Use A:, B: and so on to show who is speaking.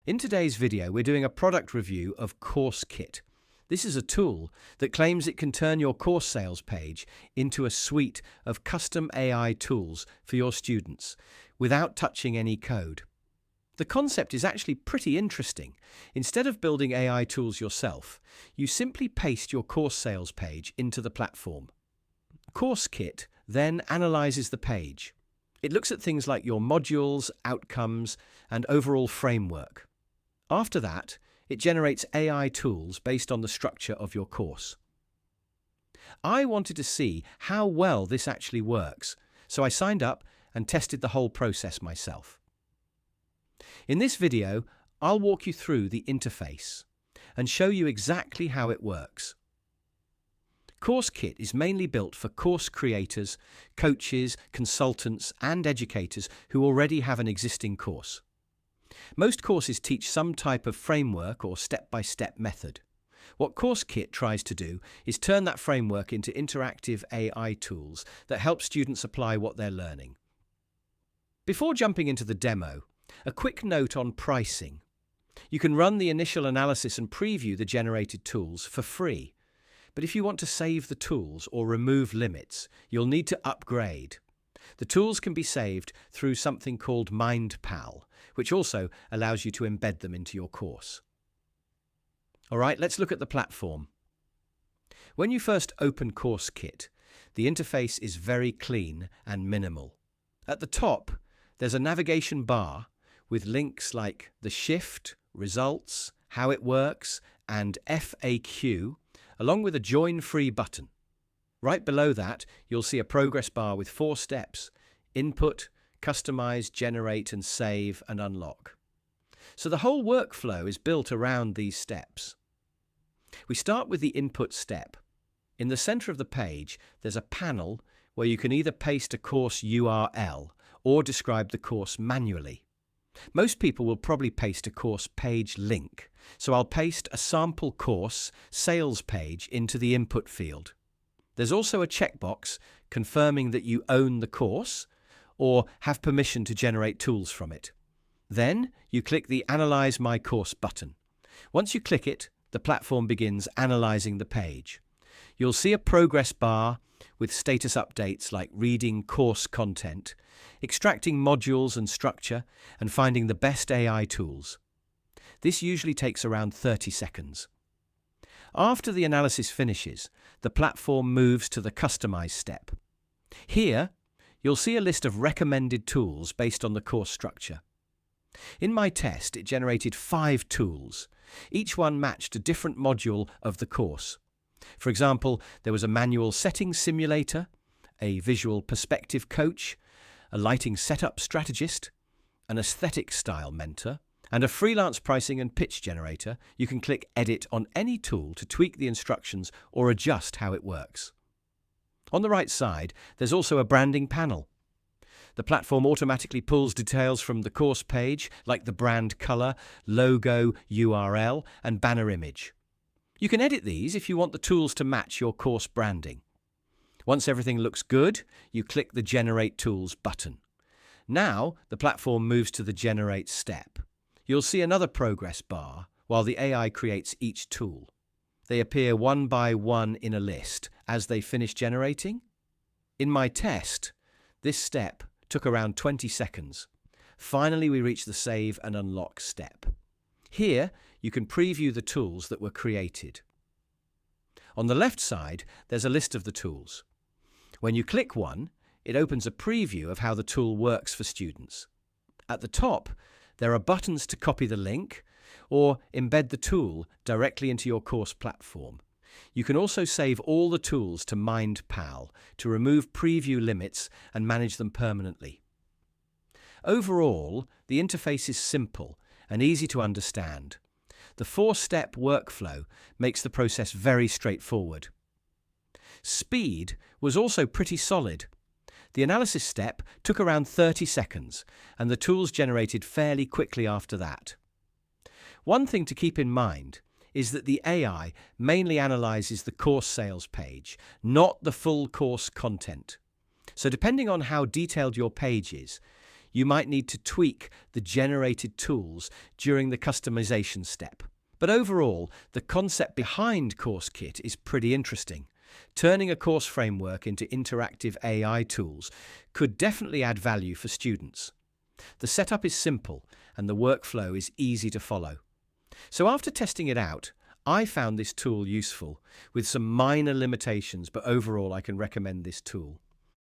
A: In today's video, we're doing a product review of Coursekit. This is a tool that claims it can turn your course sales page into a suite of custom AI tools for your students without touching any code. The concept is actually pretty interesting. Instead of building AI tools yourself, you simply paste your course sales page into the platform. Coursekit then analyzes the page. It looks at things like your modules, outcomes, and overall framework. After that, it generates AI tools based on the structure of your course. I wanted to see how well this actually works, so I signed up and tested the whole process myself. In this video, I'll walk you through the interface and show you exactly how it works. Coursekit is mainly built for course creators, coaches, consultants, and educators who already have an existing course. Most courses teach some type of framework or step-by-step method. What Coursekit tries to do is turn that framework into interactive AI tools that help students apply what they're learning. Before jumping into the demo, a quick note on pricing. You can run the initial analysis and preview the generated tools for free. But if you want to save the tools or remove limits, you'll need to upgrade. The tools can be saved through something called MindPal, which also allows you to embed them into your course. All right, let's look at the platform. When you first open Coursekit, the interface is very clean and minimal. At the top, there's a navigation bar with links like the shift, results, how it works, and FAQ, along with a Join Free button. Right below that, you'll see a progress bar with 4 steps: input, customize, generate, and save and unlock. So the whole workflow is built around these steps. We start with the input step. In the center of the page, there's a panel where you can either paste a course URL or describe the course manually. Most people will probably paste a course page link, so I'll paste a sample course sales page into the input field. There's also a checkbox confirming that you own the course or have permission to generate tools from it. Then you click the Analyze My Course button. Once you click it, the platform begins analyzing the page. You'll see a progress bar with status updates like reading course content, extracting modules and structure, and finding the best AI tools. This usually takes around 30 seconds. After the analysis finishes, the platform moves to the Customize step. Here, you'll see a list of recommended tools based on the course structure. In my test, it generated 5 tools. Each one matched a different module of the course. For example, there was a manual settings simulator, a visual perspective coach, a lighting setup strategist, an aesthetic style mentor, and a freelance pricing and pitch generator. You can click Edit on any tool to tweak the instructions or adjust how it works. On the right side, there's also a branding panel. The platform automatically pulls details from the course page, like the brand color, logo, URL, and banner image. You can edit these if you want the tools to match your course branding. Once everything looks good, you click the Generate Tools button. Now, the platform moves to the Generate step. You'll see another progress bar while the AI creates each tool. They appear one by one in a list as they finish generating. In my test, this step took around 20 seconds. Finally, we reach the Save and Unlock step. Here, you can preview the tools that were created. On the left side, there's a list of the tools. When you click one, it opens a preview of how the tool works for students. At the top, there are buttons to copy the link or embed the tool directly into your course platform. You can also save all the tools to MindPal to remove preview limits and manage them permanently. Overall, the interface is simple and easy to understand. The 4-step workflow makes the process very straightforward. Speed was also pretty solid. The analysis step took around 30 seconds, and the tools generated fairly quickly after that. One thing to keep in mind is that the AI mainly analyzes the course sales page, not the full course content. So depending on how detailed your page is, you might need to tweak the generated tools during the customization step. But overall, the concept behind Coursekit is pretty interesting. Turning a course framework into interactive AI tools could definitely add value for students. The setup is simple and the workflow is easy to follow. So after testing it out, I found this tool useful with some minor limitations, but overall I can recommend this tool.